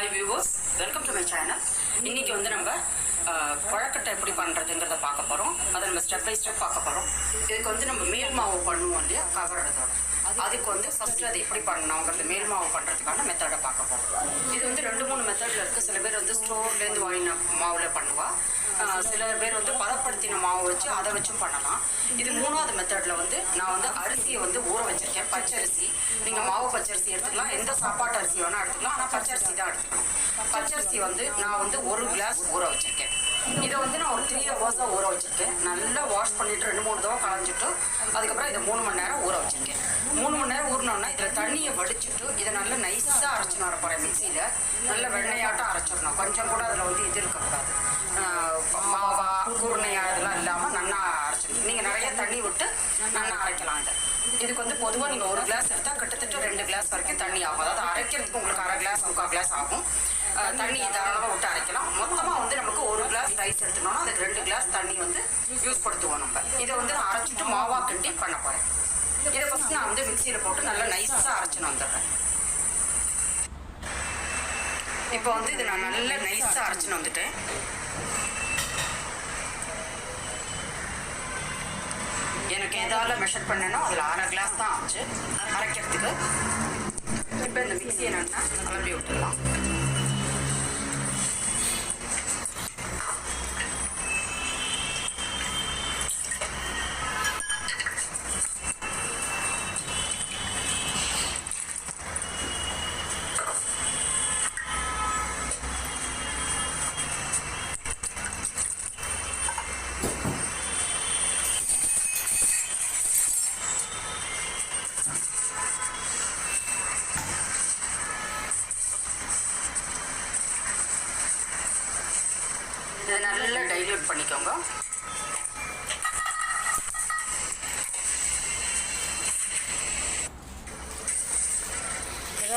Hi viewers, welcome to my channel. இன்னைக்கு வந்து நம்ம கொழக்கட்டை எப்படி பண்ணுறதுங்கிறத பார்க்க போகிறோம். அதை நம்ம ஸ்டெப் பை ஸ்டெப் பார்க்க போகிறோம். இதுக்கு வந்து நம்ம மேல் மாவு பண்ணுவோம் இல்லையா, கவர்றதோட அதுக்கு வந்து ஃபஸ்ட்டு அதை எப்படி பண்ணணுங்கிறது மேல் மாவு பண்ணுறதுக்கான மெத்தடை பார்க்க போகிறோம். இது வந்து 2-3 மெத்தடில் இருக்குது. சில பேர் வந்து ஸ்டோர்லேருந்து வாங்கின மாவில் பண்ணுவாள், சில பேர் வந்து பதப்படுத்தின மாவு வச்சு அதை வச்சும் பண்ணலாம். இது 3வது மெத்தடில் வந்து நான் வந்து அரிசியை வந்து ஊற வச்சுருக்கேன். பச்சரிசி, நீங்கள் மாவு பச்சரிசி எடுத்துக்கலாம், எந்த சாப்பாட்டு அரிசி வேணால் எடுத்துக்கலாம், ஆனால் பச்சரிசி தான் எடுத்துக்கலாம். பச்சரிசி வந்து நான் வந்து 1 கிளாஸ் ஊற வச்சுருக்கேன். இதை வந்து நான் ஒரு 3 ஹவர்ஸாக ஊற வச்சுருக்கேன். நல்லா வாஷ் பண்ணிவிட்டு 2-3 தடவை களைஞ்சிட்டு அதுக்கப்புறம் இதை 3 மணி நேரம் ஊற வச்சுருக்கேன். 3 மணி நேரம் ஊறினோன்னா இதில் தண்ணியை வடிச்சிட்டு இதை நல்லா நைஸாக அரைச்சின்னு வர போகிறேன். மிக்சியில் நல்ல வெண்ணையாட்டம் அரைச்சிடணும். கொஞ்சம் கூட அதில் வந்து இது இருக்கக்கூடாது, மாவா கூர்ணையா இதெல்லாம் இல்லாமல் நல்லா அரைச்சிடணும். நீங்கள் நிறைய தண்ணி விட்டு நல்லா அரைக்கலாம். இதுக்கு வந்து பொதுவாக நீங்கள் 1 கிளாஸ் எடுத்தால் கிட்டத்தட்ட 2 கிளாஸ் வரைக்கும் தண்ணி ஆகும். அதாவது அரைக்கிறதுக்கு உங்களுக்கு 1/2 கிளாஸ் 3/4 கிளாஸ் ஆகும். தண்ணி தாராளமாக விட்டு அரைக்கலாம். மொத்தமாக வந்து நமக்கு 1 கிளாஸ் ரைஸ் எடுத்துனோம்னா அதுக்கு 2 கிளாஸ் தண்ணி வந்து யூஸ் படுத்துவோம். நம்ம இதை வந்து நான் அரைச்சிட்டு மாவாக கிண்டி பண்ண போகிறேன். இதை ஃபஸ்ட் நான் வந்து மிக்சியில் போட்டு நல்லா நைஸாக அரைச்சின்னு வந்துடுறேன். இப்போ வந்து இது நான் நல்லா நைஸாக அரைச்சின்னு வந்துட்டேன். எனக்கு எதால் மெஷர் பண்ணேனோ அதில் 1/2 கிளாஸ் தான் ஆச்சு அரைக்கிறதுக்கு. இப்போ இந்த மிக்சியை நல்லா கிளம்பி விட்டுடலாம். இதை நல்லா டைல்யூட் பண்ணிக்கோங்க.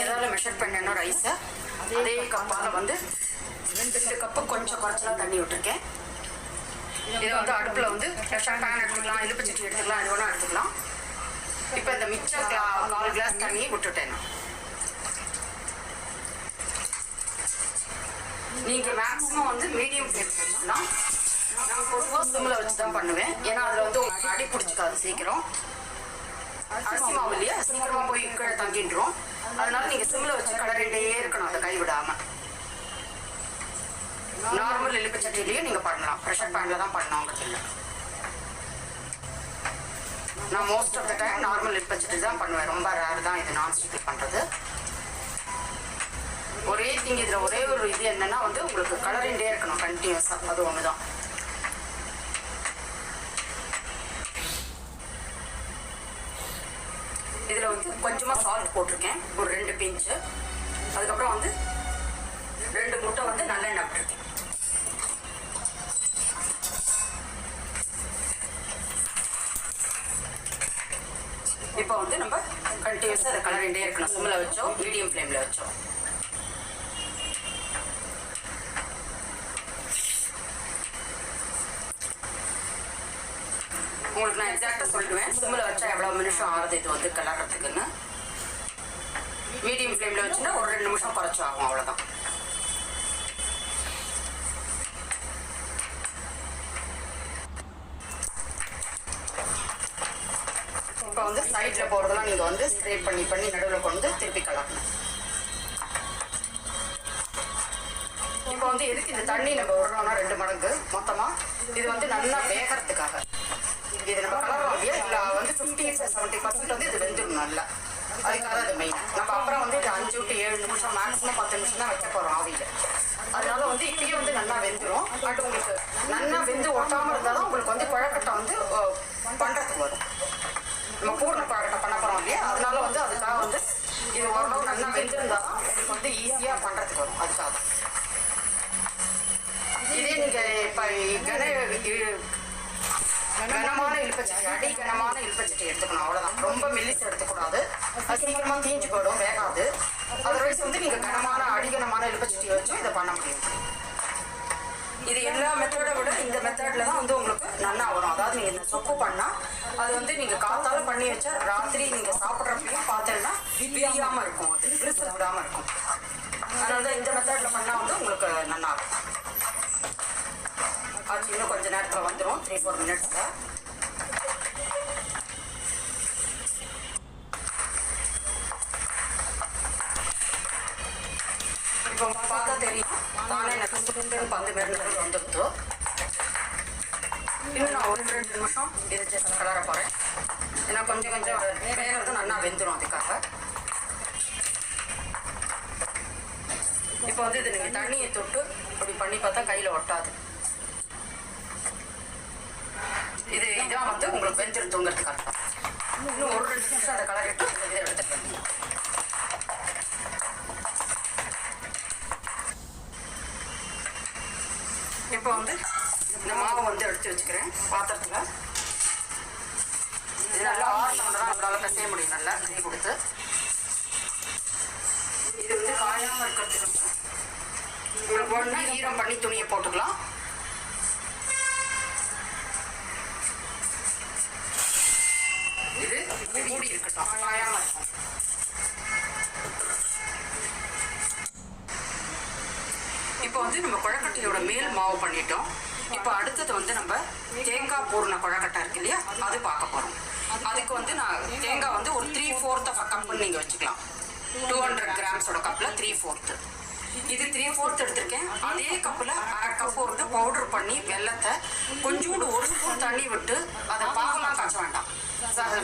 ஏதாவது மெஷர் பண்ணேன்னா ரைஸை அதே கப்பால் வந்து 2 கப்பு கொஞ்சம் குறைச்சலாம் தண்ணி விட்டுருக்கேன். இதை வந்து அடுப்பில் வந்து ஃப்ரெஷ்ஷாக பேன் எடுத்துக்கலாம், இழுப்பு சட்டி எடுத்துக்கலாம், இது வேணால் எடுத்துக்கலாம். இப்போ இந்த மிச்சம் 4 கிளாஸ் தண்ணியை விட்டுட்டேன். நீங்கள் மேக்ஸிமம் வந்து மீடியம் ஃப்ளேம் வச்சுக்கலாம். நான் பொதுவாக சிம்மில் வச்சு தான் பண்ணுவேன். ஏன்னா அதில் வந்து உங்களுக்கு அடி பிடிச்சிக்காது சீக்கிரம். அரிசி மாவு இல்லையா, சீக்கிரமாக போய் கீழே தங்கின்றோம். அதனால நீங்கள் சிம்மில் வச்சு கிளறிட்டே இருக்கணும், அதை கைவிடாமல். நார்மல் எலும்பு சட்டிலேயே நீங்கள் பண்ணலாம், ப்ரெஷர் பேனில் தான் பண்ணணுங்கிறது இல்லை. நான் most of the time normal எலும்பு சட்டி தான் பண்ணுவேன். ரொம்ப ரேர் தான் இது நான்ஸ்டிக்கில் பண்ணுறது. ஒரே திங் இதில் ஒரே ஒரு இது என்னன்னா வந்து உங்களுக்கு கலரிண்டே இருக்கணும் கண்டினியூஸாக, அது ஒன்று தான். இதில் வந்து கொஞ்சமாக சால்ட் போட்டிருக்கேன், ஒரு 2 பிஞ்சு. அதுக்கப்புறம் வந்து 2 முட்டை வந்து நல்லெண்ணெய் விட்டுருக்கேன். இப்போ வந்து நம்ம கண்டினியூஸாக அதை கலரிண்டே இருக்கணும். சிம்மில் வச்சோம், மீடியம் ஃப்ளேமில் வச்சோம். உங்களுக்கு நான் எக்ஸாக்டாக சொல்லுவேன் சிம்மில் வச்சா எவ்வளோ நிமிஷம் ஆகுது இது வந்து கிளறதுக்குன்னு. மீடியம் ஃப்ளேமில் வச்சுன்னா ஒரு 2 நிமிஷம் குறைச்சி ஆகும், அவ்வளோதான். இப்போ வந்து சைடில் போகிறதெல்லாம் நீங்கள் வந்து ஸ்ப்ரேட் பண்ணி நடுவில் கொண்டு திருப்பி கலக்கணும். இப்போ வந்து எதுக்கு இந்த தண்ணி நம்ம விடுறோம்னா 2 மடங்கு மொத்தமாக இது வந்து நல்லா வேகிறதுக்காக. இது நம்ம கலர்றோம் இல்லையா, இதில் வந்து 50-70% வந்து இது வெந்துடும் நல்லா. அதுக்காக அது மெயின். நம்ம அப்புறம் வந்து இது 5 to 7 நிமிஷம் மேக்ஸிமம் 10 நிமிஷம் தான் வைக்க போகிறோம் ஆவியில். அதனால வந்து இப்பயே வந்து நல்லா வெந்துடும். பட் உங்களுக்கு நல்லா வெந்து ஒட்டாமல் இருந்தால் தான் உங்களுக்கு வந்து கொழக்கட்டை வந்து பண்ணுறதுக்கு வரும். நம்ம பூர்ண கொழக்கட்டை பண்ண போகிறோம் இல்லையா, அதனால வந்து அதுக்காக வந்து இது ஓரளவு நல்லா வெந்திருந்தால் தான் உங்களுக்கு வந்து ஈஸியாக பண்ணுறதுக்கு வரும். அதுக்காக இதே நீங்கள் இப்போ கனமான இழுப்பச்சட்டி, அடி கனமான இழுப்பச்சட்டி எடுத்துக்கணும், அவ்வளோதான். ரொம்ப மெல்லிஸ் எடுத்துக்கூடாது, அது சீக்கிரமாக தீஞ்சு போயிடும், வேகாது. அதர்வைஸ் வந்து நீங்கள் அடிகனமான இழுப்பச்சட்டியை வச்சு இதை பண்ண முடியும். இது எல்லா மெத்தடை விட இந்த மெத்தடில் தான் வந்து உங்களுக்கு நல்லா வரும். அதாவது நீங்கள் இந்த சொப்பு பண்ணால் அது வந்து நீங்கள் காத்தால பண்ணி வச்சா ராத்திரி நீங்கள் சாப்பிட்றப்பையும் பார்த்தீங்கன்னா விரியாமல் இருக்கும், அது விரிசல் விடாமல் இருக்கும். அதனால தான் இந்த மெத்தடில் நல்லா இருக்கும். அது இன்னும் கொஞ்சம் நேரத்தில் வந்துடும், 3-4 மினிட்ஸில். இப்போ பார்த்தா தெரியும், தானே எனக்கு பந்து மாரி வந்துடுது. இன்னும் நான் 1-2 நிமிஷம் இது ஜஸ்ட் கலர போகிறேன். ஏன்னா கொஞ்சம் வேகிறது நல்லா வெந்துடும். அதுக்காக இப்போ வந்து இது நீங்கள் தண்ணியை தொட்டு இப்படி பண்ணி பார்த்தா கையில் ஒட்டாது. இதான் வந்து உங்களுக்கு வெந்துடும் தூங்கிறதுக்காக. இன்னும் 1-2 நிமிஷம் அதை கலரிட்டு இதை எடுத்துட்டு வரணும். இப்போ வந்து இந்த மாவை வந்து எடுத்து வச்சுக்கிறேன் பாத்திரத்தில். இது நல்லா ஆறுனா நம்மளால் பிசைய முடியும், நல்லா கை கொடுத்து. இது வந்து காயாமல் இருக்கிறதுக்கு உங்களுக்கு ஒன்றா ஈரம் பண்ணி துணியை போட்டுக்கலாம். இது மூடி இருக்கட்டும், காயாமல் இருக்கும். இப்போ வந்து நம்ம கொழக்கட்டையோட மேல் மாவு பண்ணிட்டோம். இப்போ அடுத்தது வந்து நம்ம தேங்காய் பூர்ண கொழக்கட்டை இருக்கு இல்லையா, அது பார்க்க போகிறோம். அதுக்கு வந்து நான் தேங்காய் வந்து ஒரு 3/4 கப்புன்னு நீங்கள் வச்சுக்கலாம். 200 கிராம்ஸோட கப்பில் 3/4. இது 3/4 எடுத்திருக்கேன். அதே கப்பில் 1/2 கப்பு வந்து பவுடர் பண்ணி வெல்லத்தை கொஞ்சோண்டு 1 ஸ்பூன் தண்ணி விட்டு அதை பாகலாம் காய்ச்ச வேண்டாம்.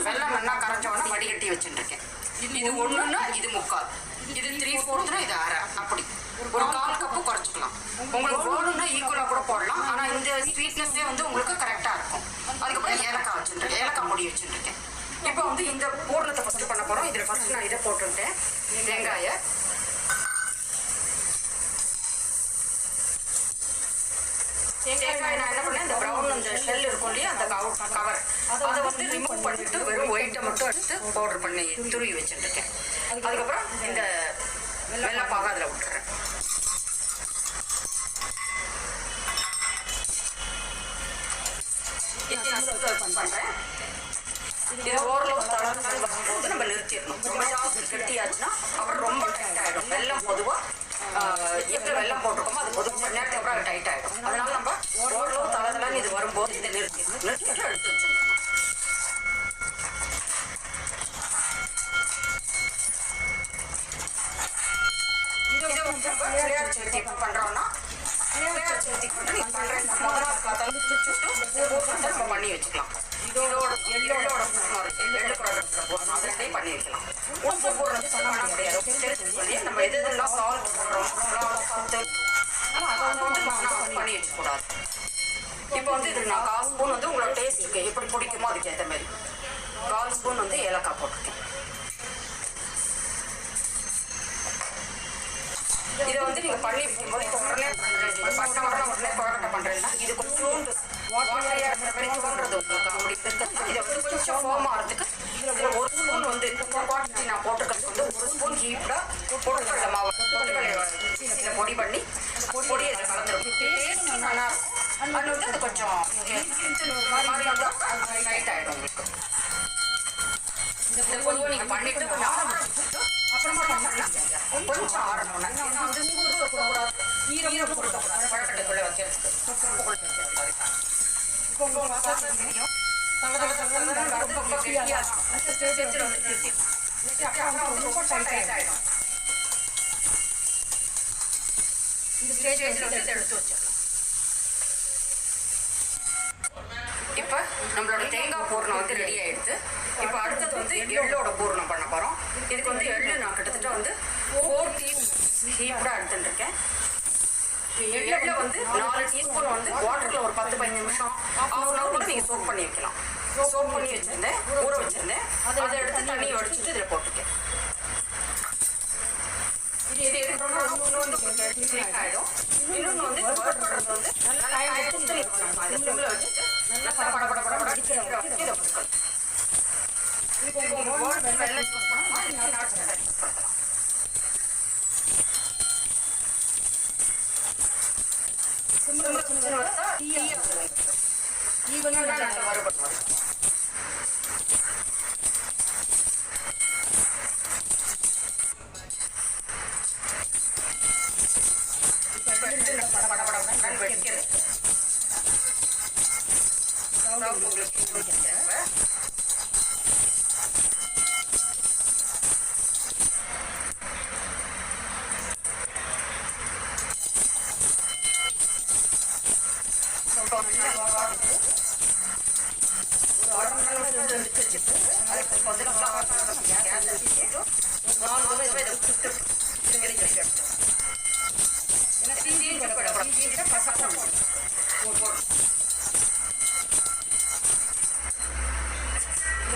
வெல்லம் நல்லா கரைஞ்சோன்னு வடிகட்டி வச்சுட்டுருக்கேன். இது 1ன்னா இது 3/4, இது 3/4னா இது 1/2. அப்படி ஒரு 1/4 கப்பு குறைச்சிக்கலாம். உங்களுக்கு போடணும்னா ஈக்குவலாக கூட போடலாம். ஆனால் இந்த ஸ்வீட்னஸே வந்து உங்களுக்கு கரெக்டாக இருக்கும். அதுக்கப்புறம் ஏலக்காய் வச்சுருக்கேன், ஏலக்காய் பொடி வச்சுருக்கேன். இப்போ வந்து இந்த பூரணத்தை ஃபஸ்ட்டு பண்ண போகிறோம். இதில் ஃபஸ்ட்டு நான் இதை போட்டுவிட்டேன், தேங்காயை. தேங்காய் நான் என்ன பண்ணேன், இந்த ப்ரௌன் இந்த ஷெல் இருக்கும் இல்லையா, அந்த கவர் அதை வந்து ரிமூவ் பண்ணிவிட்டு வெறும் ஒயிட்டை மட்டும் எடுத்து பவுடர் பண்ணி துருவி வச்சுருக்கேன். அதுக்கப்புறம் இந்த வெள்ளைப்பாக அதில் விட்டுறேன். பண்ணுறேன். இது ஓரளவு தளர்ந்து வரும்போது நம்ம நிறுத்திடணும். ரொம்ப ஜாஸ்தி கெட்டியாச்சுன்னா அப்புறம் ரொம்ப டைட் ஆகிடும். வெல்லம் பொதுவாக எப்படி வெல்லம் போட்டிருக்கோமோ அது பொதுவாக கொஞ்ச நேரத்துக்கு அப்புறம் டைட் ஆகிடும். அதனால நம்ம ஓரளவு தளர்ந்து இது வரும்போது இதை நிறுத்திட்டு எடுத்து வச்சுருக்கணும். இதை வந்து விளையாட்டு சதுர்த்தி எப்போ பண்ணுறோன்னா, விளையாட்டு சதுர்த்திக்கு வந்து நீங்கள் பண்ணுறேன் முதலாவது காத்தாலும் பிடிச்சிட்டு நம்ம பண்ணி வச்சுக்கலாம். எள்ளோட அதை பண்ணி வைக்கலாம். உப்பு போடுறது பண்ண முடியாது. நம்ம எதெல்லாம் சால்ட் போடுறோம், சத்து அதை வந்து பண்ணி வச்சுக்கூடாது. இப்போ வந்து இது நான் 1/4 ஸ்பூன் வந்து உங்களோட டேஸ்ட்டுக்கு எப்படி பிடிக்குமோ அதுக்கு ஏற்ற மாதிரி 1/4 ஸ்பூன் வந்து ஏலக்காய் போட்டிருக்கேன். இதை வந்து நீங்கள் பண்ணி வைக்கும்போது இப்போ உடனே பட்டை உடனே கொழக்கட்டை பண்ணுறேன்னா இது கொஞ்சம் வாட்டரையாக இருக்கிற மாதிரி தோன்றது உங்களுக்கு அப்படி. இதை வந்து கொஞ்சம் ஃபோமாக ஆகிறதுக்கு இதில் 1 ஸ்பூன் வந்து குவான்டிட்டி நான் போட்டுக்கிறது வந்து 1 ஸ்பூன் ஹீப்டாக பொட்டுக்கடலை மாவு இதை பொடி பண்ணி பொடி இதில் கலந்துடும். டேஸ்ட் நல்லா அது வந்து அது கொஞ்சம் லைட் ஆகிடும் உங்களுக்கு. இந்த பொதுவாக நீங்கள் பண்ணிவிட்டு கொஞ்சம் அப்புறமா கொஞ்சம் ஆறணும். ஏன்னா வந்து சூடு வைக்கக்கூடாது, ஈரம் கொடுக்கக்கூடாது கொழக்கட்டைக்குள்ளே வைக்கிறதுக்கு. இப்போ உங்களுக்கு பார்த்தா தெரியும் ரொம்ப கெட்டியாக ரொம்ப டைட் ஆகிடும். இந்த ஸ்டேஜில் எடுத்து வச்சிடலாம். இப்போ நம்மளோட தேங்காய் பூரணம் வந்து ரெடி ஆகிடுது. இப்போ அடுத்தது வந்து எள்ளோட பூரணம் பண்ண போகிறோம். இதுக்கு வந்து எள்ளு நான் கிட்டத்தட்ட வந்து 4 டீஸ்பூனாக எடுத்துட்டுருக்கேன். எள்ளை வந்து 4 டீஸ்பூன் வந்து வாட்டரில் ஒரு 10-15 நிமிஷம் கூட நீங்கள் சோப் பண்ணி வைக்கலாம். சோப் பண்ணி வச்சுருந்தேன், ஊற வச்சுருந்தேன். அதை எடுத்து தண்ணியை வடிச்சிட்டு இதில் போட்டுருக்கேன். இது எடுக்கணும்னா இன்னொன்று ஆகிடும். இன்னொன்று வந்து வறுப்படுறது வந்து நல்லா அதை சிம்மில் வச்சுட்டு நல்லா பட பட பட பட அடிக்கிற வரைக்கும் இதை கொடுக்கணும். இப்போ உங்களுக்கு வெள்ளை யூஸ் பண்ணோம்னா நாட்டு சக்கரை யூஸ் பண்ணலாம். சிம்மில் சின்ன வச்சா ஈவனாக நல்லா வறுபட்டு வரும். வைக்கிறது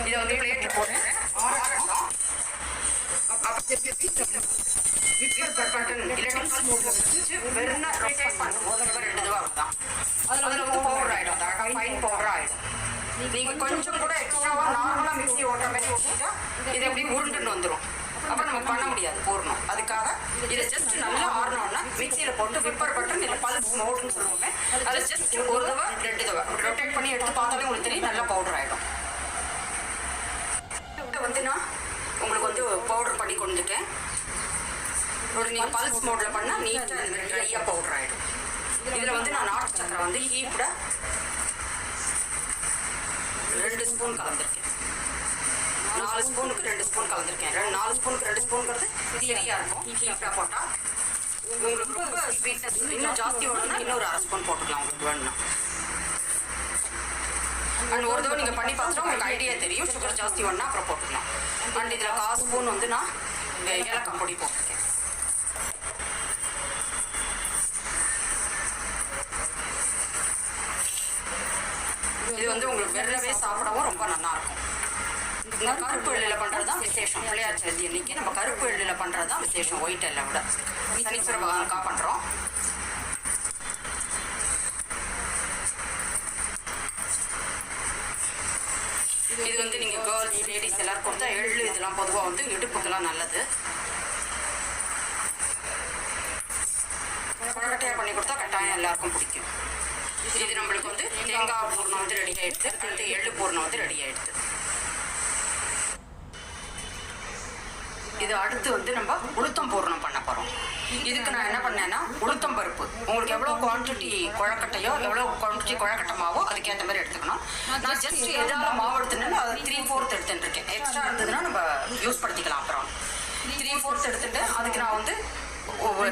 இதை வந்து பிளேட்ல போட்டு ஆறட்டும். வெறும் ரொட்டேட் பண்ணும்போது ரெண்டு இதுவா தான் அதுல வந்து பவுடர் ஆயிடும். ஃபைன் பவுடர் ஆயிடும். நீங்க கொஞ்சம் கூட எக்ஸ்ட்ராவா நார்மலா மிக்ஸி ஓட்டுற மாதிரி ஓட்டிட்டா இது எப்படி உருண்டுன்னு வந்துடும். அப்புறம் நம்ம பண்ண முடியாது போடணும். அதுக்காக இதை ஜஸ்ட் நல்லா ஆறணும்னா மிக்சியில போட்டு விப்பர் பட்டன் இல்லை பல்ஸ் மோடுன்னு சொல்லுவோமே அதை ஜஸ்ட் ஒரு தடவை 2 தடவை ரொட்டேட் பண்ணி எடுத்து பார்த்தாலே உங்களுக்கு தெரியும் நல்லா பவுடர் ஆயிடும். வந்து நான் உங்களுக்கு வந்து பவுடர் பண்ணி கொண்டுட்டேன். ஒரு நீங்கள் பல்ஸ் மோடில் பண்ணால் நீட்டாக இந்த மாதிரி ட்ரையாக பவுடர் ஆகிடும். இதில் வந்து நான் நாட்டு சக்கரை வந்து ஹீப்ட 2 ஸ்பூன் கலந்துருக்கேன். 4 ஸ்பூனுக்கு 2 ஸ்பூன் கலந்துருக்கேன். 4 ஸ்பூனுக்கு 2 ஸ்பூனுங்கிறது சரியாக இருக்கும். ஹீப்டாக போட்டால் உங்களுக்கு ரொம்ப ஸ்வீட்னஸ் இன்னும் ஜாஸ்தி வேணும்னா இன்னொரு 1/2 ஸ்பூன் போட்டுக்கலாம் உங்களுக்கு வேணும்னா. அண்ட் ஒரு தடவை நீங்கள் பண்ணி பார்த்துட்டா உங்களுக்கு ஐடியா தெரியும். சுகர் ஜாஸ்தி வேணும்னா அப்புறம் போட்டுக்கலாம். அண்ட் இதில் 1/4 ஸ்பூன் வந்து நான் ஏலக்காய் பொடி போட்டிருக்கேன். இது வந்து உங்களுக்கு வெள்ளவே சாப்பிடவும் ரொம்ப நல்லா இருக்கும். இந்த கருப்பு எள்ளில் பண்ணுறது தான் விசேஷம். பிள்ளையார் சதுர்த்தி அன்னைக்கு நம்ம கருப்பு எள்ளில் பண்ணுறது தான் விசேஷம். ஒயிட் எல்லை விட சனீஸ்வர பகவானுக்காக பண்ணுறோம். இது வந்து நீங்கள் கேர்ள்ஸ் லேடிஸ் எல்லாரும் கொடுத்தா எள்ளு இதெல்லாம் பொதுவாக வந்து இடுப்புக்கெல்லாம் நல்லது. கொழக்கட்டையாக பண்ணி கொடுத்தா கட்டாயம் எல்லாருக்கும் பிடிக்கும். இது நம்மளுக்கு வந்து தேங்காய் பூர்ணம் வந்து ரெடி ஆகிடுது. அடுத்து எள்ளு பூர்ணம் வந்து ரெடி ஆகிடுது. இது அடுத்து வந்து நம்ம உளுத்தம் பூர்ணம் பண்ண போகிறோம். இதுக்கு நான் என்ன பண்ணேன்னா உளுத்தம் பருப்பு உங்களுக்கு எவ்வளோ குவான்டிட்டி குழக்கட்டையோ எவ்வளோ குவான்டிட்டி குழக்கட்டை மாவோ அதுக்கேற்ற மாதிரி எடுத்துக்கணும். நான் ஜஸ்ட் எதால் மாவு எடுத்துன்னு அது 3/4 எடுத்துட்டுருக்கேன். எக்ஸ்ட்ரா இருந்ததுன்னா நம்ம யூஸ் படுத்திக்கலாம். அப்புறம் 3/4 எடுத்துட்டு அதுக்கு நான் வந்து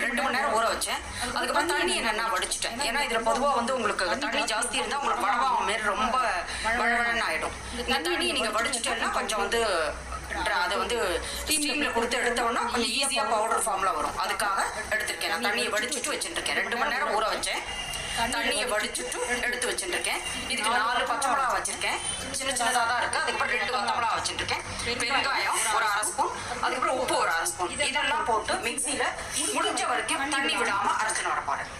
2 மணி நேரம் ஊற வச்சேன். அதுக்கப்புறம் தண்ணியை நல்லா வடிச்சிட்டேன். ஏன்னா இதில் பொதுவாக வந்து உங்களுக்கு தண்ணி ஜாஸ்தி இருந்தால் உங்களுக்கு வடவாக மாரி ரொம்ப வழவழன்னு ஆகிடும். இந்த தண்ணியை நீங்கள் வடிச்சிட்டேன்னா கொஞ்சம் வந்து அதை வந்து ஸ்டீமில் கொடுத்து எடுத்தோன்னா கொஞ்சம் ஈஸியாக பவுடர் ஃபார்மில் வரும். அதுக்காக எடுத்துருக்கேன். நான் தண்ணியை வடிச்சுட்டு வச்சுட்டுருக்கேன். 2 மணி நேரம் ஊற வச்சேன். தண்ணியை வடிச்சுட்டு எடுத்து வச்சுட்டுருக்கேன். இதுக்கு 4 பச்சை மிளகா வச்சுருக்கேன். சின்ன சின்னதாக தான் இருக்குது. அதுக்கப்புறம் 2 வத்த மிளகா வச்சுட்டுருக்கேன். பெருங்காயம் ஒரு 1/2 ஸ்பூன். அதுக்கப்புறம் உப்பு ஒரு 1/2 ஸ்பூன். இதெல்லாம் போட்டு மிக்சியில் முடிஞ்ச வரைக்கும் தண்ணி விடாமல் அரைச்சின்னு வர போகிறேன்.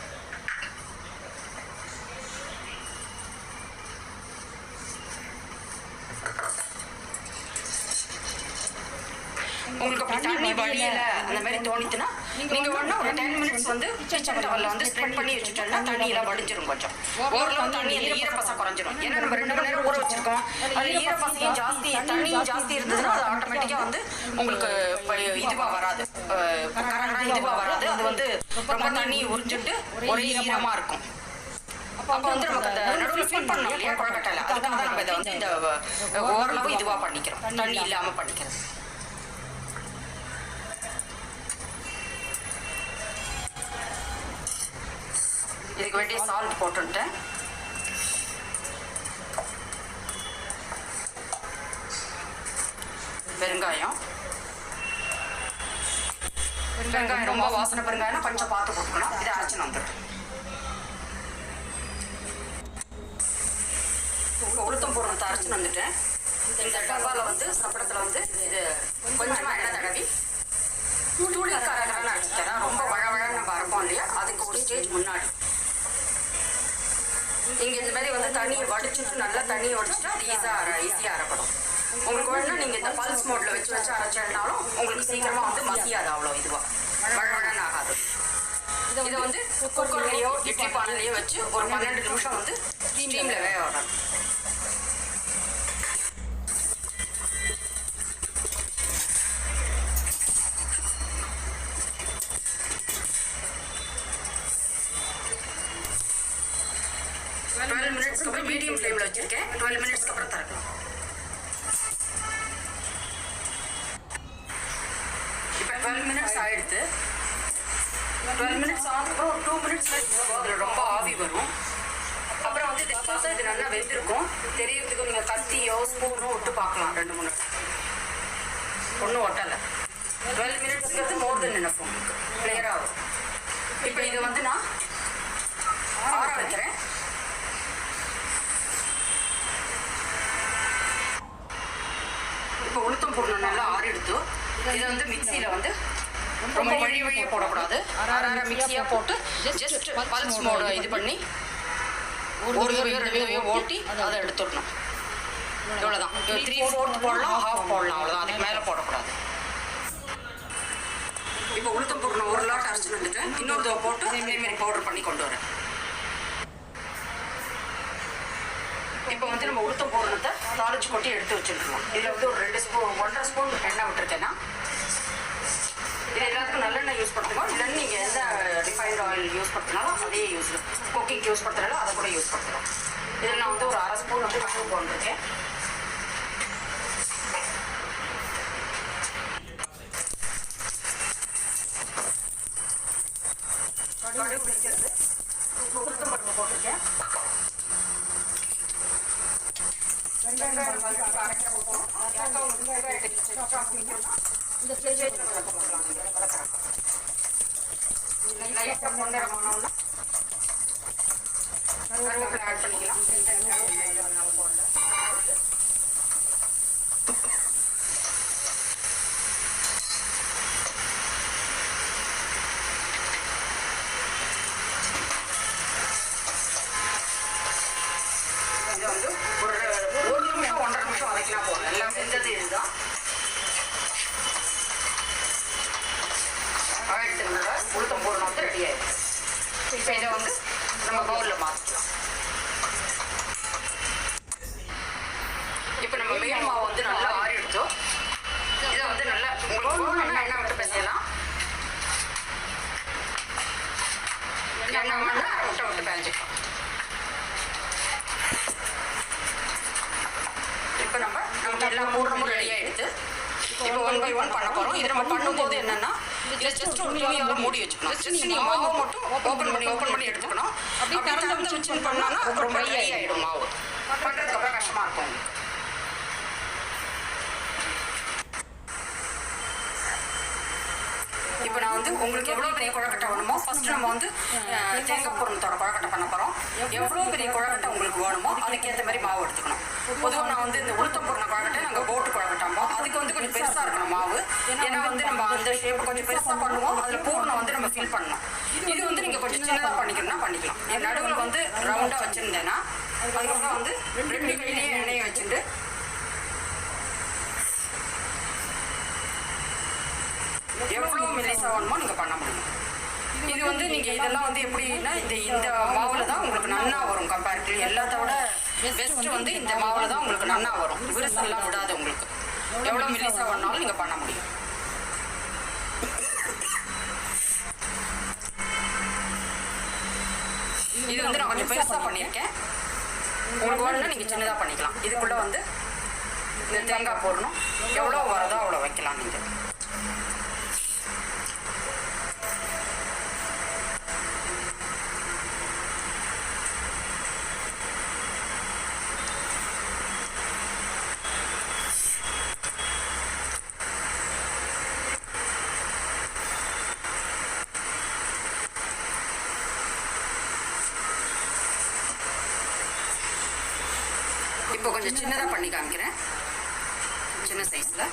உங்களுக்கு அப்படி தண்ணி வடியல அந்த மாதிரி தோணிச்சுன்னா நீங்க வேணா ஒரு 10 மினிட்ஸ் வந்து கிச்சன் டவல்ல வந்து ஸ்ப்ரெட் பண்ணி வச்சுட்டோம்னா தண்ணியெல்லாம் வடிஞ்சிரும். கொஞ்சம் ஓரளவு தண்ணி அந்த ஈரப்பசை குறைஞ்சிரும். ஏன்னா நம்ம 2 மணி நேரம் ஊற வச்சிருக்கோம். அது ஈரப்பசையும் ஜாஸ்தி தண்ணியும் ஜாஸ்தி இருந்ததுன்னா அது ஆட்டோமேட்டிக்கா வந்து உங்களுக்கு இதுவா வராது, கரகரா இதுவா வராது. அது வந்து ரொம்ப தண்ணி உறிஞ்சிட்டு ஒரே ஈரமா இருக்கும். அப்போ வந்து நமக்கு அந்த நடுவில் ஃபில் பண்ணணும் இல்லையா குழக்கட்டையில, அதுக்காக தான் நம்ம இதை வந்து இந்த ஓரளவு இதுவா பண்ணிக்கிறோம், தண்ணி இல்லாம பண்ணிக்கிறது. இதுக்கு வேண்டிய சால்ட் போட்டுட்டேன். பெருங்காயம் ரொம்ப வாசனை பெருங்காயம் கொஞ்சம் பார்த்து போட்டுக்கணும். இதை அரைச்சின்னு வந்துட்டு உளுத்தம் பூரணத்தை அரைச்சின்னு வந்துட்டேன். இந்த டப்பாவில் வந்து சப்படத்தில் வந்து இது கொஞ்சமாக எண்ணெய் தடவி தூளி கரகரன்னு அரைச்சிட்டேன். ரொம்ப வழவழன்னு நம்ம அரைப்போம் இல்லையா, அதுக்கு ஒரு ஸ்டேஜ் முன்னாடி இங்கே இந்த மாதிரி வந்து தண்ணியை வடிச்சுட்டு நல்லா தண்ணியை வடிச்சுட்டு அது ஈஸியாக அரைப்படும். உங்களுக்கு வேணும்னா நீங்கள் இந்த பல்ஸ் மோட்டில் வச்சு அரைச்சினாலும் உங்களுக்கு சீக்கிரமாக வந்து மசியாது, அவ்வளோ இதுவாக வழவழன்னு ஆகாது. இதை வந்து குக்கர்லேயோ இட்லி பானையிலையோ வச்சு ஒரு 12 நிமிஷம் வந்து ஸ்டீமில் வேக விடணும். 12 மினிட்ஸ்க்கு அப்புறம் மீடியம் ஃப்ளேமில் வச்சுருக்கேன். 12 மினிட்ஸ்க்கு அப்புறம் திறக்கலாம். இப்போ 12 மினிட்ஸ் ஆகிடுது. 12 மினிட்ஸ் ஆனதுக்கப்புறம் ஒரு 2 மினிட்ஸில் அதில் ரொம்ப ஆவி வரும். அப்புறம் வந்து இது நல்லா வெந்திருக்கும். தெரியறதுக்கு நீங்கள் கத்தியோ ஸ்பூனோ விட்டு பார்க்கலாம். 2-3 ஒன்றும் ஒட்டலை. 12 மினிட்ஸ்ங்கிறது மோர் தென் எனஃப் உங்களுக்கு கிளியராக ஆகும். இப்போ இதை வந்து நான் ஆற வைக்கிறேன். இப்போ உளுத்தம் போடணும் நல்லா ஆறிடுத்து. இதை வந்து மிக்சியில் வந்து ரொம்ப வழியே போடக்கூடாது. அரை மிக்சியாக போட்டு ஜஸ்ட் பல்ஸ் மோட இது பண்ணி ஒரு 2 ஓட்டி அதை எடுத்துடணும். இவ்வளோதான். 3/4 போடலாம், ஹாஃப் போடலாம், அவ்வளோதான். அதுக்கு மேலே போடக்கூடாது. இப்போ உளுத்தம் போடணும் ஒரு லாட் அரைச்சிட்டு வந்துட்டு இன்னொரு தடவை போட்டு அதேமாரி பவுடர் பண்ணி கொண்டு வரேன். இப்போ வந்து நம்ம உளுத்தம் போடுறதை தாளிச்சு கொட்டி எடுத்து வச்சுருக்கோம். இதில் வந்து ஒரு 2 ஸ்பூன் 1.5 ஸ்பூன் எண்ணெய் விட்டுருக்கேன்னா இது எல்லாத்துக்கும் நல்லெண்ணெய் யூஸ் பண்ணுறோம். இல்லைன்னு நீங்கள் எந்த ரிஃபைண்ட் ஆயில் யூஸ் பண்ணுறதுனாலும் அதே யூஸ் குக்கிங் யூஸ் பண்ணுறதால அதை கூட யூஸ் பண்ணுறோம். இதில் நான் வந்து ஒரு 1/2 ஸ்பூன் வந்து கடுகு போட்டிருக்கேன். கடுகு பிடிக்கிறது உளுத்தம் பருப்பு போட்டிருக்கேன். வெங்காயம் அரைக்க ஊற்றணும். இந்த ஸ்டேஜ் போடலாம். லைட்டாக பொன்னரமானோம்னா கருவேப்பிலை ஆட் பண்ணிக்கலாம். இதை வந்து ஒரு 1 நிமிஷம் 1.5 நிமிஷம் வதக்கினா போதும். எல்லாம் செஞ்சது இதுதான். உளுத்தம் போடணும் வந்து ரெடி ஆயிடுச்சு. இப்போ இதை வந்து நம்ம பவுலில் மாற்றிக்கலாம். இப்போ நம்ம மேல் மாவு வந்து நல்லா ஆறி எடுத்தோம். இதை வந்து நல்லா உங்களுக்கு எண்ணெய் விட்டு பிசையலாம். எண்ணெய் முட்டை விட்டு பிசைஞ்சிக்கலாம். இப்போ நமக்கு எல்லாம் மூணு ரெடி ஆகிடுது. இப்போ 1 by 1 பண்ண போகிறோம். இது நம்ம பண்ணும்போது என்னென்னா ஜஸ்ட் ஒரு துணியால் மூடி வச்சுக்கணும். ஜஸ்ட் நீங்கள் மாவு மட்டும் ஓப்பன் பண்ணி எடுத்துக்கணும். அப்படி திறந்து வச்சு பண்ணோன்னா ரொம்ப ட்ரை ஆகிடும் மாவு. பண்ணுறதுக்கு அப்புறம் கஷ்டமாக இருக்கும். இப்போ நான் வந்து உங்களுக்கு எவ்வளோ பெரிய குழக்கட்டை வேணுமோ ஃபஸ்ட்டு நம்ம வந்து தேங்காய் பூரணத்தோட குழக்கட்டை பண்ண போகிறோம். எவ்வளோ பெரிய குழக்கட்டை உங்களுக்கு வேணுமோ அதுக்கேற்ற மாதிரி மாவு எடுத்துக்கணும். பொதுவாக நான் வந்து இந்த உளுத்தம் பூரண குழக்கட்டை நாங்கள் போட்டு குழக்கட்டாம்போ அதுக்கு வந்து கொஞ்சம் பெருசாக இருக்கணும் மாவு. ஏன்னா வந்து நம்ம அந்த ஷேப்பை கொஞ்சம் பெருசாக பண்ணுவோம். அதில் பூரணம் வந்து நம்ம ஃபில் பண்ணணும். இது வந்து நீங்கள் கொஞ்சம் சின்னதாக பண்ணிக்கணும்னா பண்ணிக்கலாம். என் நடுவில் வந்து ரவுண்டாக வச்சுருந்தேன்னா அதுக்கப்புறம் வந்து 2 கையிலேயே எண்ணெயை வச்சுட்டு எவ்வளோ மெலிசா வேணுமோ நீங்கள் பண்ண முடியும். இது வந்து நீங்கள் இதெல்லாம் வந்து எப்படின்னா இந்த மாவில் தான் உங்களுக்கு நன்னா வரும். கம்பேரிட்டிவ் எல்லாத்தோட பெஸ்ட்டு வந்து இந்த மாவில் தான் உங்களுக்கு நன்னா வரும். விரிசல்லாம் விடாது. உங்களுக்கு எவ்வளோ மெலிசா வேணாலும் நீங்கள் பண்ண முடியும். இது வந்து நான் கொஞ்சம் பெருசாக பண்ணியிருக்கேன். உங்களுக்கு வேணும்னா நீங்கள் சின்னதாக பண்ணிக்கலாம். இதுக்குள்ளே வந்து இந்த தேங்காய் போடணும். எவ்வளோ வரதோ அவ்வளோ வைக்கலாம் நீங்கள். இப்போ கொஞ்சம் சின்னதாக பண்ணி காமிக்கிறேன். சின்ன சைஸில்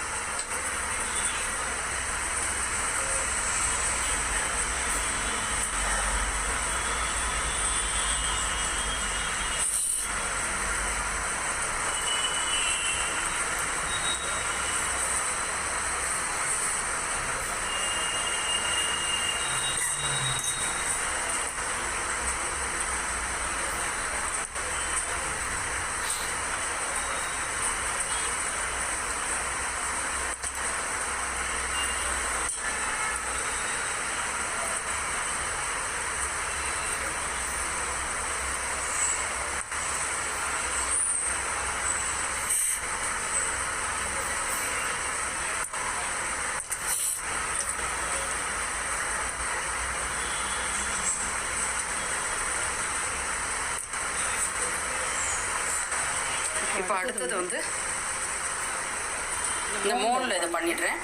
இப்போ அடுத்தது வந்து இந்த மோல்ல இதை பண்ணிடுறேன்.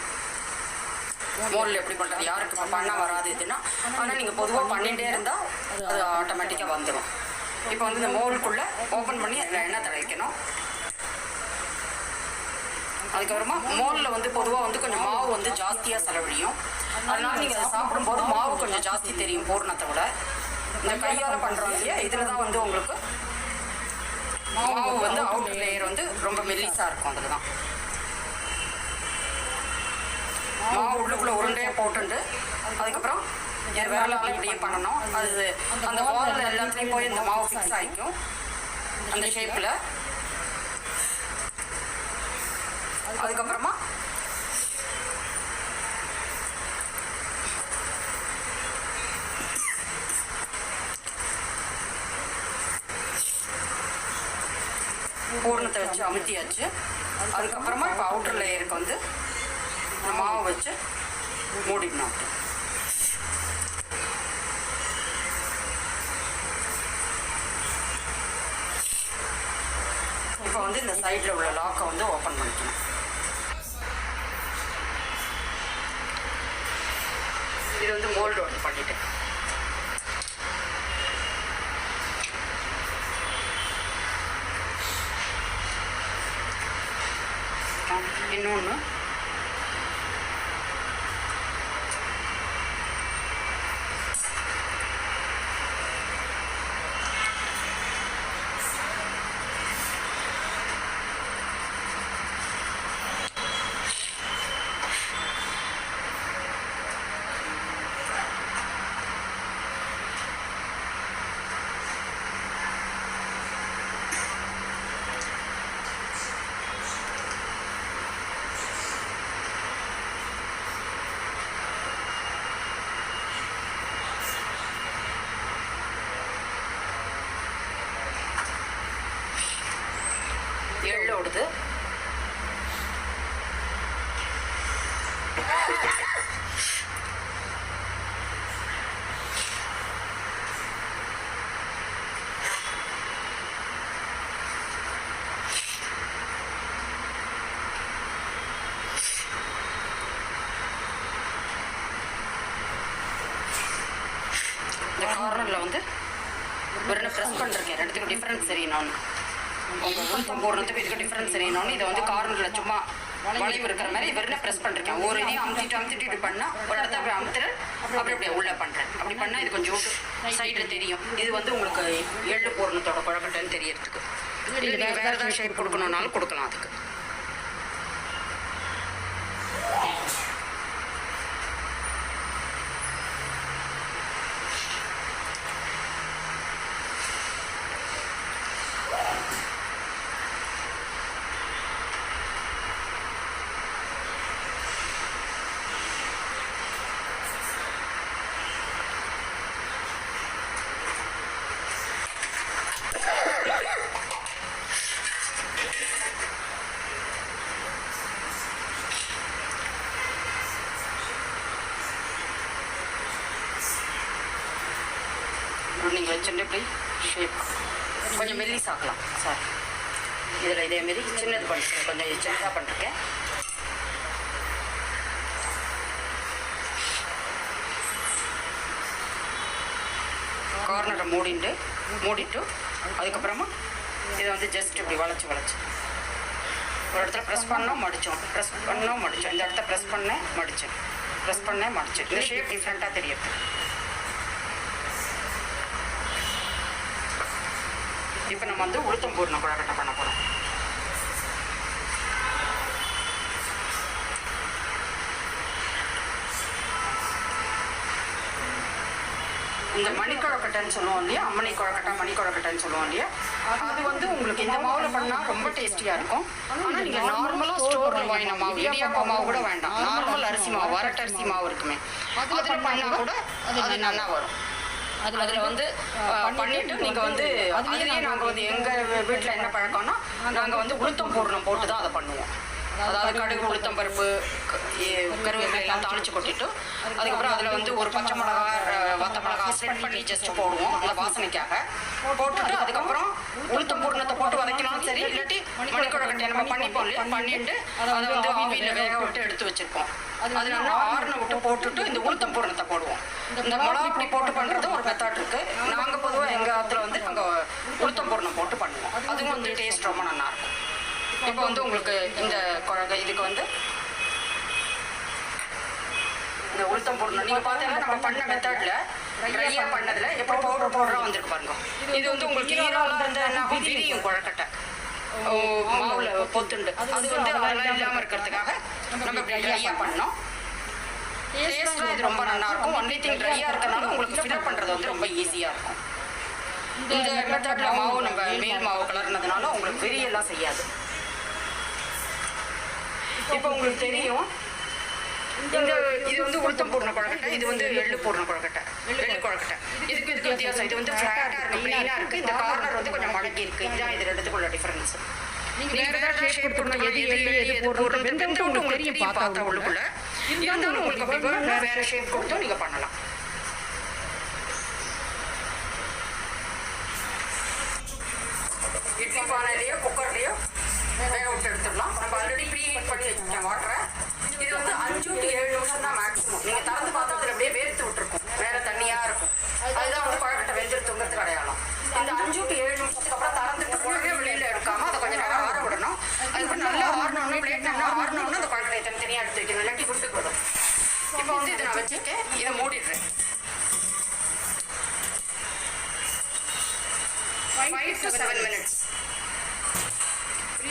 மோல்ல எப்படி பண்ணுறது, யாருக்கு இப்போ பண்ண வராது இதுன்னா, ஆனால் நீங்கள் பொதுவாக பண்ணிகிட்டே இருந்தால் அது ஆட்டோமேட்டிக்காக வந்துடும். இப்போ வந்து இந்த மோலுக்குள்ளே ஓப்பன் பண்ணி அதில் எண்ணெய் தடவிக்கணும். அதுக்கப்புறமா மோலில் வந்து பொதுவாக வந்து கொஞ்சம் மாவு வந்து ஜாஸ்தியாக செலவழியும். அதனால நீங்கள் அதை சாப்பிடும்போது மாவு கொஞ்சம் ஜாஸ்தி தெரியும் பூர்ணத்தை விட. இந்த கையால் பண்ணுறோம் இல்லையா, இதில் தான் வந்து உங்களுக்கு மாவு வந்து அவுட்டர் லேயர் வந்து ரொம்ப மெல்லிஸாக இருக்கும். அதில் தான் மாவு உள்ளுக்குள்ளே உருண்டையாக போட்டுண்டு அதுக்கப்புறம் விரலால் இப்படியே பண்ணணும். அது அந்த வாலில் எல்லாத்துலேயும் போய் இந்த மாவு ஃபிக்ஸ் ஆகிக்கும் அந்த ஷேப்பில். அதுக்கப்புறமா பூர்ணத்தை வச்சு அமுத்தியாச்சு. அதுக்கப்புறமா இப்போ அவுட்டர் லேயருக்கு வந்து மாவு வச்சு மூடிடணும். இப்போ வந்து இந்த சைடில் உள்ள லாக்கை வந்து ஓப்பன் பண்ணிக்கணும். இது வந்து மோல்டு ஒன்று பண்ணிட்டேன். இன்னொன்று எள்ளோடுது. இந்த கார்னரில் வந்து வெறும் ப்ரெஸ் பண்ணிருக்கேன். ரெண்டுத்துக்கும் டிஃப்ரென்ஸ் தெரியணும்னு. உங்கள் உளுத்தம் போடுறதுக்கு இதுக்கு டிஃப்ரென்ஸ் தெரியணும்னு இதை வந்து கார்னரில் சும்மா வளைவு இருக்கிற மாதிரி வெறும் ப்ரெஸ் பண்ணிருக்கேன். ஒரு இதையும் அமுத்திட்டு இப்படி பண்ணால் ஒரு இடத்த அப்படி அமுத்துறேன், அப்படியே உள்ளே பண்ணுறேன். அப்படி பண்ணால் இது கொஞ்சம் சைடில் தெரியும். இது வந்து உங்களுக்கு எள்ளு பூரணத்தோட குழக்கட்டைன்னு தெரியறதுக்கு. இல்லை நீங்கள் வேறு ஏதாவது ஷேப் கொடுக்கணுன்னாலும் கொடுக்கலாம். அதுக்கு நீங்கள் வச்சுட்டு இப்படி ஷேப் கொஞ்சம் மெல்லிஸ் ஆக்கலாம். சார் இதில் இதேமாரி சின்னது பண்ணிருக்கேன், கொஞ்சம் சின்னதாக பண்ணிருக்கேன். கார்னரை மூடிட்டு அதுக்கப்புறமா இதை வந்து ஜஸ்ட் இப்படி வளைச்சி ஒரு இடத்துல ப்ரெஸ் பண்ணோம் மடித்தோம், இந்த இடத்த ப்ரெஸ் பண்ணேன் மடித்தேன். இந்த ஷேப் டிஃப்ரெண்ட்டாக தெரியுது. இப்போ நம்ம வந்து உளுத்தம் பூர்ண குழக்கட்டை பண்ண போகிறோம். இந்த மணிக்குழக்கட்டைன்னு சொல்லுவோம் இல்லையா, அம்மணி குழக்கட்டை மணிக்குழக்கட்டைன்னு சொல்லுவோம் இல்லையா, அது வந்து உங்களுக்கு இந்த மாவில் பண்ணால் ரொம்ப டேஸ்டியாக இருக்கும். ஆனால் நீங்கள் நார்மலாக ஸ்டோரில் வாங்கின மாவு, இடியாப்பா மாவு கூட வேண்டாம், நார்மல் அரிசி மாவு, வரட்டரிசி மாவு இருக்குமே, அதில் பண்ணால் கூட அது நல்லா வரும். அதில் வந்து பண்ணிவிட்டு நீங்கள் வந்து அதுலேயே நாங்கள் வந்து எங்கள் வீட்டில் என்ன பழக்கம்னா நாங்கள் வந்து உளுத்தம் பூர்ணம் போட்டு தான் அதை பண்ணுவோம். அதாவது கடுகு, உளுத்தம் பருப்பு, கருவேப்பிலை எல்லாம் தாளித்து கொட்டிட்டு அதுக்கப்புறம் அதில் வந்து ஒரு பச்சை மிளகா, வத்த மிளகா மிளகா ஸ்ப்ரெட் பண்ணி ஜஸ்ட் போடுவோம் அந்த வாசனைக்காக. போட்டுட்டு அதுக்கப்புறம் உளுத்தம் பூரணத்தை போட்டு வதக்கினாலும் சரி, இல்லாட்டி மணிக்கொழுக்கட்டையை நம்ம பண்ணிப்போம் இல்லையா, பண்ணிட்டு அதை வந்து ஆவியில் வேக விட்டு எடுத்து வச்சிருப்போம். அது நல்லா ஆறுன விட்டு போட்டுட்டு இந்த உளுத்தம் பூரணத்தை போடுவோம். இந்த மிளகா இப்படி போட்டு பண்ணுறது ஒரு மெத்தட் இருக்கு. நாங்கள் பொதுவாக எங்கள் ஆத்துல வந்து நாங்கள் உளுத்தம் பூரணம் போட்டு பண்ணுவோம். அதுவும் வந்து டேஸ்ட் ரொம்ப நல்லா இருக்கும். இப்போ வந்து உங்களுக்கு இந்த இதுக்கு வந்து இந்த உளுத்தம் பூரணம் நீங்கள் பார்த்தீங்கன்னா நம்ம பண்ண மெத்தட்ல ட்ரையாக பண்ணதில் எப்படி பவுடராக வந்துருக்கு பாருங்க. இது வந்து உங்களுக்கு ஈரம்லாம் இருந்தால் என்ன ஆகும், விரியும் கொழக்கட்டை மாவுல பொத்துண்டு. அது வந்து அதெல்லாம் இல்லாமல் இருக்கிறதுக்காக நம்ம இப்படி ட்ரையாக பண்ணோம். டேஸ்ட்லாம் இது ரொம்ப நல்லா இருக்கும். ஒன்லி திங் ட்ரையாக இருக்கிறனால உங்களுக்கு ஃபில் பண்ணுறது வந்து ரொம்ப ஈஸியாக இருக்கும். இந்த மெத்தட்ல மாவு நம்ம மேல் மாவு கலர்னதுனால உங்களுக்கு விரியெல்லாம் செய்யாது. இப்போ உங்களுக்கு தெரியும் இது வந்து உளுத்தம் பூர்ண கொழக்கட்டை, இது வந்து எள்ளு பூர்ண கொழக்கட்டை, எள்ளு கொழக்கட்டை. இதுக்கு வித்தியாசம். இது வந்து ஃப்ளாட்டாக இருக்கு, பிளெயினாக இருக்கு. இந்த கார்னர் வந்து கொஞ்சம் மடக்கி இருக்கு. இதுதான் இது ரெண்டுத்துக்குள்ள டிஃபரன்ஸ். நீங்க வேற ஷேப் கொடுத்தா எது போடுறது வெந்தம் உங்களுக்கு தெரியும் பார்த்தா உள்ளுக்குள்ள. இருந்தாலும் உங்களுக்கு அப்படி வேற ஷேப் கொடுத்தா நீங்க பண்ணலாம். இட்லி பானையிலையோ குக்கர்லையோ வேக விட்டு எடுத்துடலாம். நம்ம ஆல்ரெடி ப்ரீ ஹீட் பண்ணி வச்சுருக்கேன் வாட்டரை. இது வந்து 5 to 7 நிமிஷம் தான் மேக்ஸிமம். நீங்கள் திறந்து பார்த்தா அதில் அப்படியே வேர்த்து விட்டுருக்கும், வேற தண்ணியாக இருக்கும். அதுதான் வந்து கொழக்கட்டை வெந்திருத்துங்கிறதுக்கு அடையாளம். இந்த 5 to 7 நிமிஷத்துக்கு அப்புறம் திறந்துட்டு உடனே வெளியில் எடுக்காமல் அதை கொஞ்சம் நேரம் ஆற விடணும். அதுக்கப்புறம் நல்லா ஆறணும்னா பிளேட் நல்லா ஆறணும்னா அந்த கொழக்கட்டை தனித்தனியாக எடுத்து வைக்கணும், இல்லாட்டி விட்டு போடும். இப்போ வந்து இதை நான் வச்சுருக்கேன், இதை மூடிடுறேன். 5 to 7 minutes.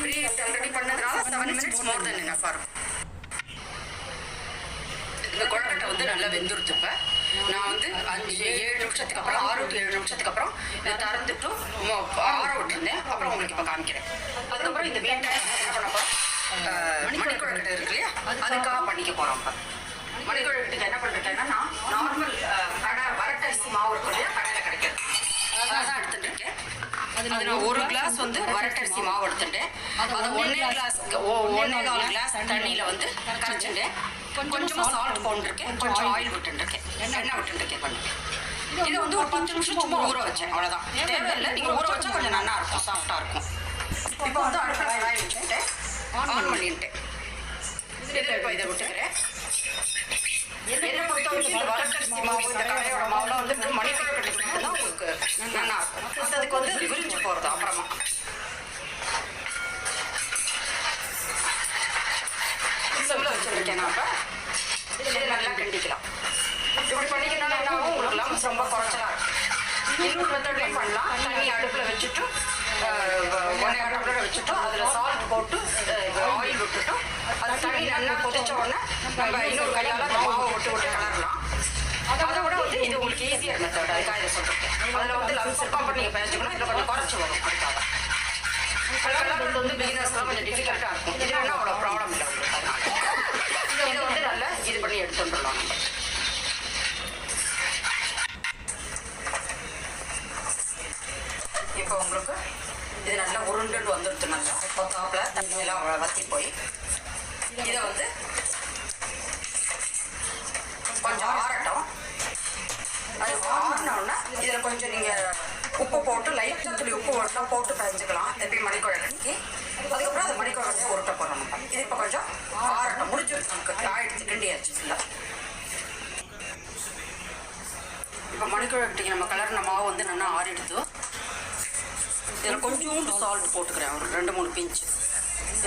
Preheat already பண்ணதுனால 7 minutes மோர் தென் எனஃப் ஆகும். இந்த கொழக்கட்டை வந்து நல்லா வெந்துருச்சு. இப்போ நான் வந்து 5-7 நிமிஷத்துக்கு அப்புறம் 6 to 7 நிமிஷத்துக்கு அப்புறம் இதை திறந்துட்டு ஆற விட்டுருந்தேன். அப்புறம் உங்களுக்கு இப்போ காமிக்கிறேன். அதுக்கப்புறம் இந்த மீன் என்ன பண்ண போகிறோம், மணிக்கொழக்கட்டை இருக்கு இல்லையா, அதுக்காக பண்ணிக்க போகிறோம். இப்போ மணிக்கொழக்கட்டுக்கு என்ன பண்ணிருக்கேன்னா, நான் நார்மல் கடை வரட்டரிசி மாவு இருக்கும் இல்லையா, கடையில் கிடைக்கிறது அதான் எடுத்துட்டு இருக்கேன். அது நான் 1 கிளாஸ் வந்து வரட்டரிசி மாவு எடுத்துட்டேன். அதை 1.25 கிளாஸ் தண்ணியில் வந்து கரைச்சிட்டேன். கொஞ்சமாக சால்ட் போட்டுருக்கேன், கொஞ்சம் ஆயில் விட்டுருக்கேன், எண்ணெய் விட்டுருக்கேன் கொஞ்சம். இதை வந்து ஒரு 10 நிமிஷம் சும்மா ஊற வச்சேன், அவ்வளோதான். தேவையில்லை, நீங்கள் ஊற வச்சா கொஞ்சம் நல்லா இருக்கும், சாஃப்டாக இருக்கும். இப்போ வந்து அடுப்பில் வெங்காயம் வச்சுட்டு ஆன் பண்ணிட்டேன். இப்போ இதை விட்டுக்கிறேன். என்னை பொறுத்த வரைக்கும் இந்த வரட்டரிசி மாவு, இந்த கடையோட மாவுலாம் வந்து மணிக்கொழக்கட்டை தான் உங்களுக்கு நல்லா இருக்கும். அதுக்கு வந்து விரிஞ்சு போகிறது அப்புறமா. சிம்மில் வச்சுருக்கேன். நம்ம இதை நல்லா கிண்டிக்கலாம். இப்படி பண்ணிக்கிறனால என்ன ஆகும், உங்களுக்கு லம்ஸ் ரொம்ப குறைச்சலா இருக்கும். இன்னொரு மெத்தட்லையும் பண்ணலாம். தண்ணி அடுப்பில் வச்சுட்டு அடுப்பில் வச்சுட்டு அதில் சால்ட் போட்டு ஆயில் விட்டுட்டு அது தண்ணி நல்லா கொதிச்ச உடனே நம்ம இன்னொரு கையால் அந்த மாவை விட்டு கலரலாம். அதை விட வந்து இது உங்களுக்கு ஈஸியாக மெத்தட், அதுக்காக இதை சொல்லிருக்கேன். அதில் வந்து லம்ஸ் இருக்கும், அப்புறம் நீங்கள் பேசிக்கணும், இதில் கொஞ்சம் குறைச்சி வரும். அதுக்காக கலர் வந்து பிகினர்ஸ்லாம் கொஞ்சம் டிஃபிகல்ட்டாக இருக்கும். இது வேணா அவ்வளோ ப்ராப்ளம் இல்லை உங்களுக்கு. அதனால இதை வந்து நல்லா இது பண்ணி எடுத்து வந்துடலாம். நம்ம இப்போ உங்களுக்கு இது நல்லா உருண்டுட்டு வந்துடுது. நல்லா கொத்தாப்பில் தண்ணியெல்லாம் வற்றி போய் இதை வந்து கொஞ்சம் ஆறட்டும். அது ஆறினோன்னா இதில் கொஞ்சம் நீங்கள் உப்பு போட்டு லைட்டாக துளி உப்பு ஒட்டலாம் போட்டு கரைஞ்சிக்கலாம் எப்பயும் மணிக்கொழக்கட்டைக்கு. அதுக்கப்புறம் அது மணிக்கொழக்கட்டையை உருட்ட போகிறோம். நம்ம இது இப்போ கொஞ்சம் ஆறட்டும். முடிஞ்சிருச்சு, நமக்கு ஆயிடுச்சு, கிண்டியாச்சு ஃபுல்லாக. இப்போ மணிக்கொழக்கட்டைக்கு நம்ம கலர்ன மாவு வந்து நல்லா ஆறிடுது. இதில் கொஞ்சோண்டு சால்ட் போட்டுக்கிறேன், ஒரு 2-3 பிஞ்ச்.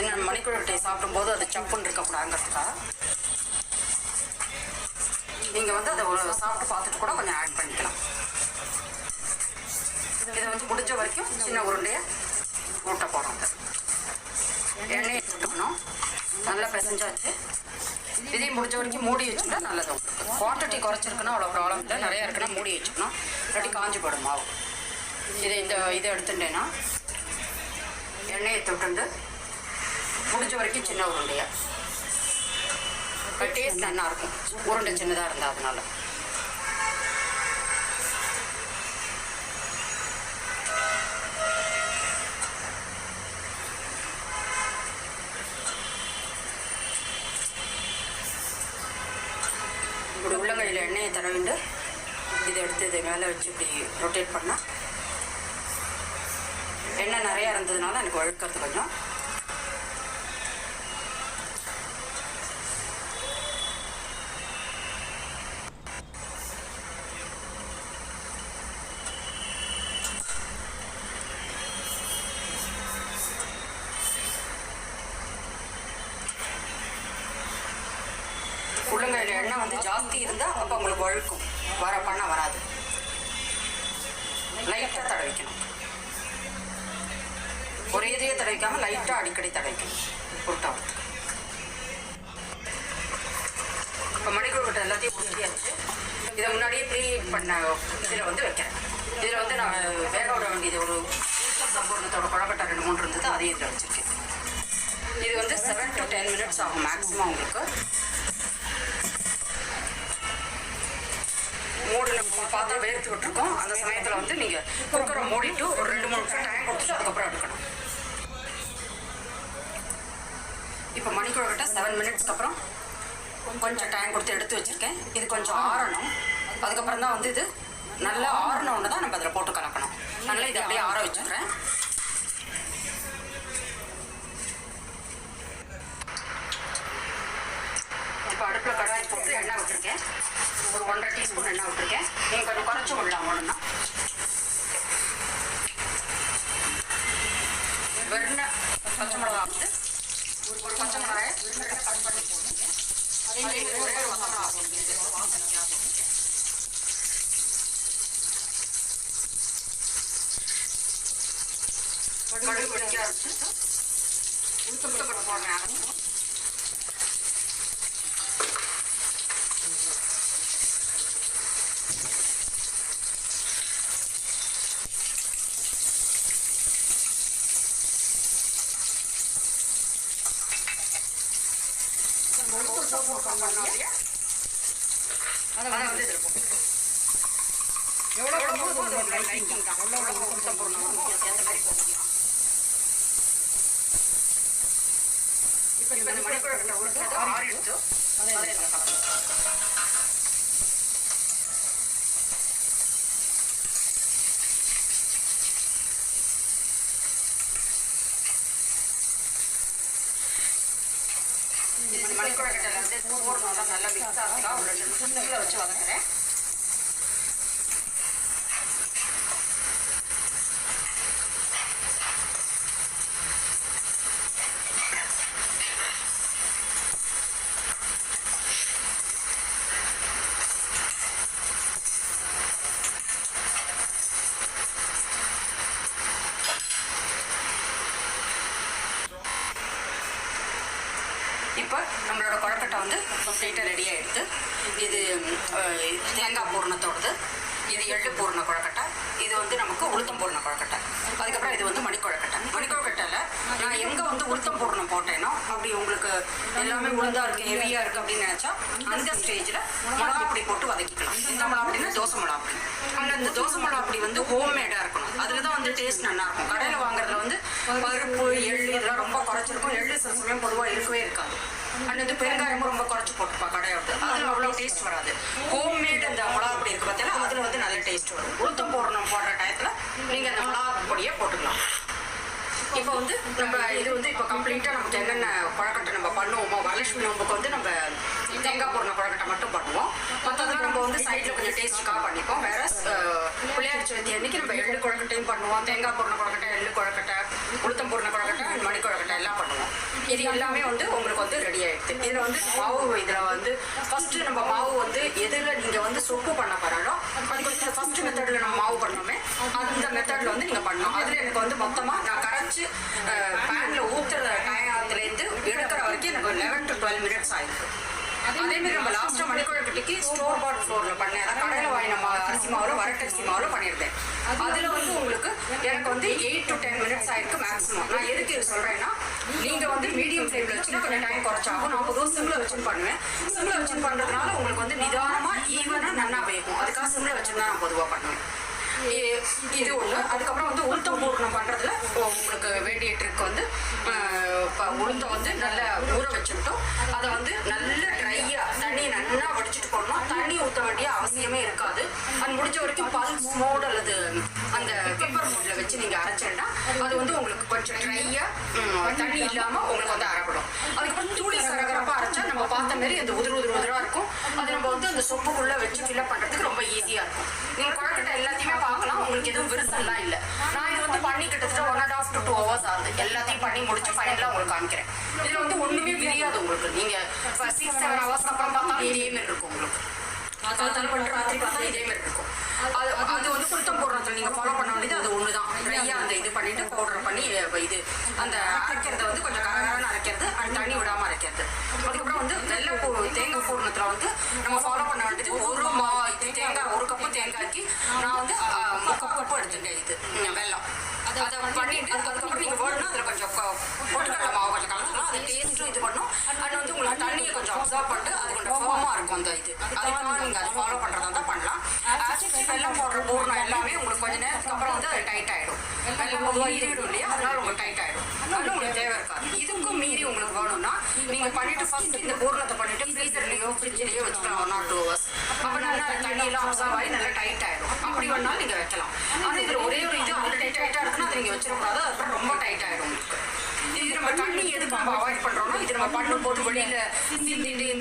என்ன மணிக்கொழக்கட்டையை சாப்பிடும்போது அது சப்புன்னு இருக்கக்கூடாதுங்கிறதுக்காக நீங்கள் வந்து அதை சாப்பிட்டு பார்த்துட்டு கூட கொஞ்சம் ஆட் பண்ணிக்கலாம். இதை வந்து முடிஞ்ச வரைக்கும் சின்ன உருண்டையை உருட்ட போகிறோம். எண்ணெயை விட்டுக்கணும், நல்லா பிசைஞ்சாச்சு. இதையும் முடிஞ்ச வரைக்கும் மூடி வச்சுட்டா நல்லது. உங்களுக்கு குவான்டிட்டி குறைச்சிருக்குன்னா அவ்வளோ ப்ராப்ளம் இல்லை. நிறையா இருக்குன்னா மூடி வச்சுக்கணும், இல்லாட்டி காஞ்சி போடும் மாவு. இதை எடுத்துட்டேன்னா எண்ணெயை தொட்டுண்டு முடிஞ்ச வரைக்கும் சின்ன உருண்டையா டேஸ்ட் நல்லா இருக்கும். உருண்டை சின்னதாக இருந்தால் அதனால இப்படி உள்ளங்கையில் எண்ணெயை தடவிண்டு இதை எடுத்து இதை மேலே வச்சு இப்படி ரொட்டேட் பண்ணால் எண்ணெய் நிறையா இருந்ததுனால எனக்கு வழுக்கிறது கொஞ்சம். உள்ளங்கையில் எண்ணெய் வந்து ஜாஸ்தி இருந்தால் அப்போ உங்களுக்கு வழுக்கும், பண்ண வராது. லைட்டாக தடவிக்கணும், ஒரே இதையே தடவிக்காமல் லைட்டாக அடிக்கடி தடவிக்கணும் உருட்டாவும். இப்போ மணிக்கூட எல்லாத்தையும் உருட்டியாச்சு. இதை முன்னாடியே ப்ரீ பண்ண இதில் வந்து வைக்கிறேன். இதில் வந்து நான் வேக விட வேண்டியது ஒரு சம்பூர்ணத்தோட குழக்கட்டை 2-3 இருந்தது, அதையும் இதில் வச்சுருக்கேன். இது வந்து 7 to 10 minutes ஆகும் மேக்ஸிமம் உங்களுக்கு. மூடில் பார்த்தா வேர்த்து விட்டுருக்கோம். அந்த சமயத்தில் வந்து நீங்கள் குக்கரை மூடிட்டு ஒரு 2-3 நிமிஷம் டைம் கொடுத்துட்டு அதுக்கப்புறம் எடுக்கணும். இப்போ மணிக்கூட 7 minutesக்கு அப்புறம் கொஞ்சம் டைம் கொடுத்து எடுத்து வச்சுருக்கேன். இது கொஞ்சம் ஆறணும். அதுக்கப்புறம் தான் வந்து இது நல்லா ஆறணுன்னு தான் நம்ம அதில் போட்டு கலக்கணும். நல்லா இதை அப்படியே ஆற வச்சுக்கிறேன். இப்போ அடுப்பில் கடாய் போட்டு எண்ணெய் விட்டுருக்கேன். ஒரு 1.5 teaspoon எண்ணெய் விட்டுருக்கேன். நீங்கள் கொஞ்சம் குறைச்சி விடலாம். ஒன்றுனா வெறும் பச்சை மிளகா வந்து ஒரு பச்சை மிளகாயை கட் பண்ணி போட்டுருங்க. அதே மாதிரி ஒரே ஒரு பச்சை மிளகா போட்டுருக்கேன். வாசனையாக போட்டுருக்கேன். கடுகு வெடிக்க ஆரம்பிச்சு உளுத்தப்பட்டு போடுறேன். அதை வந்து இதில் போட்டு எவ்வளோ லைட்டிங் தான் எவ்வளோ கொடுத்தம் போடணும் அந்த மாதிரி போட்டுக்கலாம். இப்போ இந்த மணிக்கூட உருட்டு ஆறி எடுத்து அதை சாப்பிடணும். மணிக்கூட கட்டையில் வந்து போடணும். நல்லா மிக்ஸ் ஆகலாம். ஒரு 2 நிமிஷம் சிம்மில் வச்சு வதக்குறேன். இப்போ நம்மளோட கொழக்கட்டை வந்து கம்ப்ளீட்டாக ரெடி ஆகிடுது. இது தேங்காய் பூரணத்தோடது, இது எள்ளு பூரண கொழக்கட்டை, இது வந்து நமக்கு உளுத்தம் பூரண கொழக்கட்டை. அதுக்கப்புறம் இது வந்து மணிக்கொழக்கட்டை. மணிக்கொழக்கட்டையில் நான் எங்கே வந்து உளுத்தம் பூரணம் போட்டேனோ அப்படி உங்களுக்கு எல்லாமே உளுந்தாக இருக்குது, ஹெவியாக இருக்குது அப்படின்னு நினச்சா அந்த ஸ்டேஜில் மிளகாப்பொடி போட்டு வதக்கிக்கலாம். இந்த மிளகாப்பொடினா தோசை மிளகாப்பொடி. ஆனால் இந்த தோசை மிளகாப்பொடி வந்து ஹோம்மேடாக இருக்கணும். அதில் தான் வந்து டேஸ்ட் நல்லாயிருக்கும். கடையில் வாங்குறதுல வந்து பருப்பு எள்ளு இதெல்லாம் ரொம்ப குறைச்சிருக்கும். எள்ளு சில சமயம் பொதுவாக இருக்கவே இருக்காது. அண்ட் வந்து பெருங்காயமும் ரொம்ப குறைச்சி போட்டுப்பா கடையோட. அதில் அவ்வளோ டேஸ்ட் வராது. ஹோம்மேட் அந்த மிளகாப்பொடி இருக்குது பார்த்தீங்கன்னா அதில் வந்து நல்ல டேஸ்ட் வரும். உளுத்தம் போடுற டயத்தில் நீங்கள் அந்த மிளகாப்பொடியை போட்டுக்கலாம். இப்போ வந்து நம்ம இது வந்து இப்போ கம்ப்ளீட்டாக நமக்கு என்னென்ன கொழக்கட்டை நம்ம பண்ணுவோமோ, வரலட்சுமி நோம்புக்கு வந்து நம்ம தேங்காய் பூரண கொழக்கட்டை மட்டும் பண்ணுவோம். மற்றதெல்லாம் நம்ம வந்து சைடில் கொஞ்சம் டேஸ்ட்டுக்காக பண்ணிப்போம். வேற பிள்ளையார் சதுர்த்தி அன்னைக்கு நம்ம எள்ளு கொழக்கட்டையும் பண்ணுவோம். தேங்காய் பூரண கொழக்கட்டை, எள்ளு கொழக்கட்டை, உளுத்தம் பூரண கொழக்கட்டை, மணி கொழக்கட்டை எல்லாம் பண்ணுவோம். இது எல்லாமே வந்து உங்களுக்கு வந்து ரெடி ஆகிடுது. இதில் வந்து மாவு, இதில் வந்து ஃபஸ்ட்டு நம்ம மாவு வந்து எதில் நீங்கள் வந்து சொப்பு பண்ண போகிறாலோ அதுக்கு வந்து ஃபஸ்ட்டு மெத்தடில் நம்ம மாவு பண்ணோமே அந்த மெத்தடில் வந்து நீங்கள் பண்ணணும். அதில் எனக்கு வந்து மொத்தமாக நான் கரைச்சி பேனில் ஊற்றுற டயத்துலேருந்து எடுக்கிற வரைக்கும் எனக்கு 11 to 12 minutes ஆயிருக்கு. அதேமாதிரி நம்ம லாஸ்ட்டாக மணிக்கொழக்கட்டைக்கு ஸ்டோர் பாட் ஃப்ளோரில் பண்ணேன். அதான் கடையில் வாங்கின அரிசி மாவில் வரட்டரிசி மாவில் பண்ணியிருந்தேன். அதில் வந்து உங்களுக்கு எனக்கு வந்து 8 to 10 minutes ஆயிருக்கு மேக்ஸிமம். நான் எதுக்கு இது சொல்கிறேன்னா, நீங்கள் வந்து மீடியம் ஃப்ளேமில் வச்சுன்னா கொஞ்சம் டைம் குறைச்சாகும். நான் பொதுவாக சிம்மில் வச்சுன்னு பண்ணுவேன். சிம்மில் வச்சுன்னு பண்ணுறதுனால உங்களுக்கு வந்து நிதானமாக ஈவனாக நல்லா வேகும். அதுக்காக சிம்மில் வச்சுன்னு தான் நான் பொதுவாக பண்ணுவேன். இது ஒன்று. அதுக்கப்புறம் வந்து உளுத்தம் பூர்ணம் பண்ணுறதுல உங்களுக்கு வேண்டிய ட்ரிக் வந்து உளுந்தம் வந்து நல்லா ஊற வச்சுக்கிட்டோம். அதை வந்து நல்ல ட்ரையாக தண்ணி நல்லா வடிச்சிட்டு போடணும். தண்ணி ஊற்ற வேண்டிய அவசியமே இருக்காது. அது முடிஞ்ச வரைக்கும் பல்ஸ் மோட் அல்லது அந்த பெப்பர் மோட்ல வச்சு நீங்கள் அரைச்சேன்னா அது வந்து உங்களுக்கு கொஞ்சம் ட்ரையாக தண்ணி இல்லாமல் உங்களுக்கு வந்து அரைப்படும். அதுக்கப்புறம் தூளி சரகரப்பாக அரைச்சா நம்ம பார்த்த மாதிரி அந்த உதிராக இருக்கும். அது நம்ம வந்து அந்த சொப்புக்குள்ளே வச்சு ஃபில்அப் பண்ணுறதுக்கு ரொம்ப ஈஸியாக இருக்கும். நீங்கள் குழக்கட்டை எல்லாத்தையுமே பார்க்கலாம். உங்களுக்கு எதுவும் விரிசல்லாம் இல்லை. நான் இது வந்து பண்ணி கிட்டத்தட்ட 1.5 to 2 hours ஆகுது. எல்லாத்தையும் பண்ணி முடிச்சு ஃபைனலாக உங்களுக்கு காமிக்கிறேன். இதில் வந்து ஒன்றுமே விரியாது உங்களுக்கு. நீங்கள் 6-7 hours அப்புறம் பார்த்தாலும் இதே மாதிரி இருக்கும் உங்களுக்கு. ராத்திரி பார்த்தா இதே மாதிரி இருக்கும். அது வந்து சுத்தம் போடுறதுல நீங்கள் ஃபாலோ பண்ண வேண்டியது அது ஒன்று தான். ட்ரையாக அந்த இது பண்ணிட்டு பவுடர் பண்ணி இது அந்த அரைக்கிறத வந்து கொஞ்சம் கரகரன்னு அரைக்கிறது, அந்த தண்ணி விடாமல் அரைக்கிறது. அதுக்கப்புறம் வந்து தேங்காய் பூர்ணத்தில் வந்து நம்ம ஃபாலோ பண்ண வேண்டியது தேங்காய் 1 கப்பு தேங்காய்க்கு நான் வந்து 3 கப்பு எடுத்துட்டேன். இது வெல்லம் அதை பண்ணிட்டு அதுக்கப்புறம் நீங்கள் வேணும்னா அதில் கொஞ்சம் பொட்டுக்கடலை மாவு கொஞ்சம் கலந்துக்கலாம். அது டேஸ்ட்டும் இது பண்ணும். அது வந்து உங்களுக்கு தண்ணியை கொஞ்சம் அப்சர்வ் பண்ணிட்டு அது கொஞ்சம் ஃபோமாக இருக்கும் அந்த இது. அதுக்காக நீங்கள் அதை ஃபாலோ பண்ணுறதா தான் பண்ணலாம். வெல்லம் போடுற பூர்ணம் எல்லாமே உங்களுக்கு கொஞ்சம் நேரத்துக்கு அப்புறம் வந்து அது டைட் ஆகிடும். வெல்லம் பொதுவாக இருவிடும் இல்லையா, அதனால உங்களுக்கு டைட் ஆகிடும். அதனால உங்களுக்கு தேவை இருக்காது. இதுக்கும் மீறி உங்களுக்கு வேணும்னா நீங்கள் பண்ணிட்டு ஃபர்ஸ்ட் இந்த பூர்ணத்தை பண்ணிட்டு ஃப்ரீசர்லையோ ஃப்ரிட்ஜ்லையோ வச்சுக்கலாம் 1 or 2 hours. அப்போ நல்லா தண்ணியெல்லாம் அப்சர்வ் ஆகி நல்லா டைட் ஆகிடும். அப்படி வேணாலும் நீங்கள் வைக்கலாம். ஆனால் இதில் ஒரே ஒரு இது ஆல்ரெடி டைட்டாக இருக்குன்னா அதை நீங்கள் வச்சிடக்கூடாது. அதுக்கப்புறம் ரொம்ப டைட் ஆகிடும் உங்களுக்கு. இது நம்ம தண்ணி எதுக்கு நம்ம அவாய்ட் பண்ணுறோம்னா இது நம்ம பண்ணும்போது வெளியில்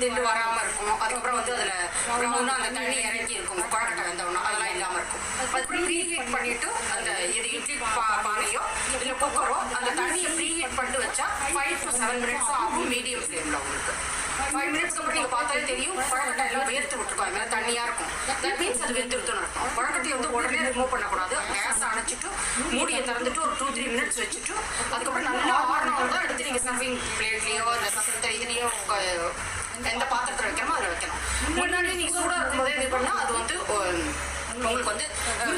திண்டு வராமல் இருக்கும். அதுக்கப்புறம் வந்து அதில் ஒன்று அந்த தண்ணி இறங்கி இருக்கும். குழக்கட்டை வெந்தோம்னா அதெல்லாம் இல்லாமல் இருக்கும். அதுக்கப்புறம் ப்ரீஹீட் பண்ணிவிட்டு அந்த இது இட்லி பானையோ இல்லை குக்கரோ அந்த தண்ணியை ப்ரீஹீட் பண்ணிட்டு வச்சா 5 to 7 minutes ஆகும் மீடியம் ஃப்ளேமில் உங்களுக்கு. 5 minutes அப்புறம் நீங்கள் பார்த்தாலே தெரியும் குழக்கட்டை எல்லாம் வேர்த்து விட்டுருக்கோம். அது மேலே தண்ணியாக இருக்கும். தட் மீன்ஸ் அது வெந்துருத்துன்னு இருக்கும். குழக்கட்டையை வந்து உடனே ரிமூவ் பண்ணக்கூடாது. கேஸ் அணைச்சிட்டு மூடியை திறந்துட்டு ஒரு 2-3 minutes வச்சுட்டு அதுக்கப்புறம் நல்லா ஆறணும் தான் எடுத்து நீங்கள் சர்விங் பிளேட்லேயோ இல்லை சர்விங் இதுலேயோ எந்த பாத்திரத்தில் வைக்கிறோமோ அதில் வைக்கணும். முன்னாடி நீங்கள் சூடாக இருக்கும்போதே இது பண்ணால் அது வந்து உங்களுக்கு வந்து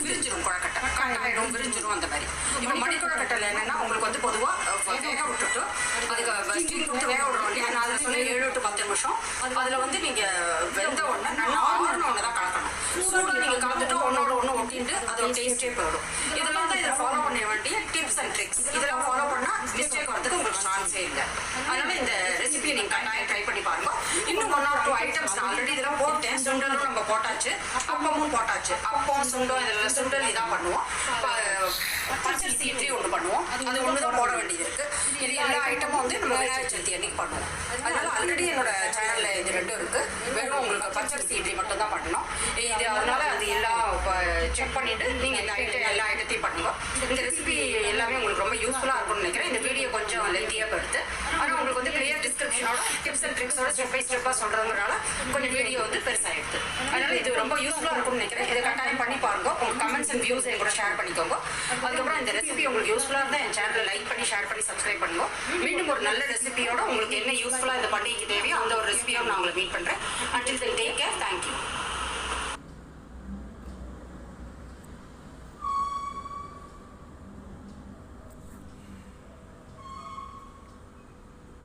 விரிஞ்சிடும். குழக்கட்டை கட்டாயிடும், விரிஞ்சிடும். அந்த மாதிரி இப்போ மணிக்குழக்கட்டையில் என்னென்னா உங்களுக்கு வந்து பொதுவாக வேக விட்டுட்டு அதுக்கு ஸ்டீம் கொடுத்து வேக விடுறோம் இல்லையா. நான் அதில் சொன்ன 7 to 10 நிமிஷம். அதில் வந்து நீங்கள் வெந்த உடனே நல்லா ஆறின ஒன்று தான் கலக்கணும். சூடாக நீங்கள் கலந்துட்டு ஒன்றோட ஒன்று ஒட்டிட்டு அதோட டேஸ்ட்டே போயிடும். இதெல்லாம் தான் இதில் ஃபாலோ பண்ண வேண்டிய டிப்ஸ் அண்ட் ட்ரிக்ஸ். இதெல்லாம் ஃபாலோ பண்ணால் மிஸ்டேக் வரதுக்கு உங்களுக்கு சான்ஸே இல்லை. அதனால இந்த ரெசிபியை நீங்கள் கட்டாயம் ட்ரை பண்ணி பாருங்க. இன்னும் 1 or 2 items நான் ஆல்ரெடி இதெல்லாம் போட்டேன். சுண்டலும் நம்ம போட்டாச்சு, அப்பமும் போட்டாச்சு. அப்பம் சுண்டம் இதில் சுண்டல் இதான் பண்ணுவோம். பச்சரிசி இட்லி ஒன்று பண்ணுவோம். அது ஒன்று தான் போட வேண்டியது இருக்குது. இது எல்லா ஐட்டமும் வந்து நம்ம விநாயகர் சதுர்த்தி அன்னைக்கு பண்ணுவோம். அதனால ஆல்ரெடி என்னோட சேனலில் இது 2 இருக்குது. வெறும் உங்களுக்கு பச்சரிசி இட்லி மட்டும் தான் பண்ணணும். இது அதனால அது எல்லாம் செக் பண்ணிவிட்டு நீங்கள் இந்த எல்லா ஐட்டத்தையும் பண்ணுங்க. இந்த ரெசிபி எல்லாமே உங்களுக்கு ரொம்ப யூஸ்ஃபுல்லாக இருக்கும்னு நினைக்கிறேன். இந்த வீடியோ கொஞ்சம் லென்த்தியாக போயிடுது. ஆனால் உங்களுக்கு வந்து கிளியர் டிஸ்கிரிப்ஷனோட டிப்ஸ் அண்ட் ட்ரிக்ஸோட ஸ்டெப் பை ஸ்டெப்பாக சொல்கிறதுனால கொஞ்சம் வீடியோ வந்து பெருசாகிடுது. அதனால இது ரொம்ப யூஸ்ஃபுல்லாக இருக்கும்னு நினைக்கிறேன். இதை கட்டாயம் பண்ணி பாருங்க. உங்கள் கமெண்ட்ஸ் அண்ட் வியூஸ் என் கூட ஷேர் பண்ணிக்கோங்க. அதுக்கப்புறம் இந்த ரெசிபி உங்களுக்கு யூஸ்ஃபுல்லாக இருந்தால் என் சேனலை லைக் பண்ணி ஷேர் பண்ணி சப்ஸ்கிரைப் பண்ணுங்க. மீண்டும் ஒரு நல்ல ரெசிபியோட உங்களுக்கு என்ன யூஸ்ஃபுல்லாக இந்த பண்டிகைக்கு தேவையோ அந்த ஒரு ரெசிபியோட நான் உங்களை மீட் பண்ணுறேன். Until then, take care. Thank you.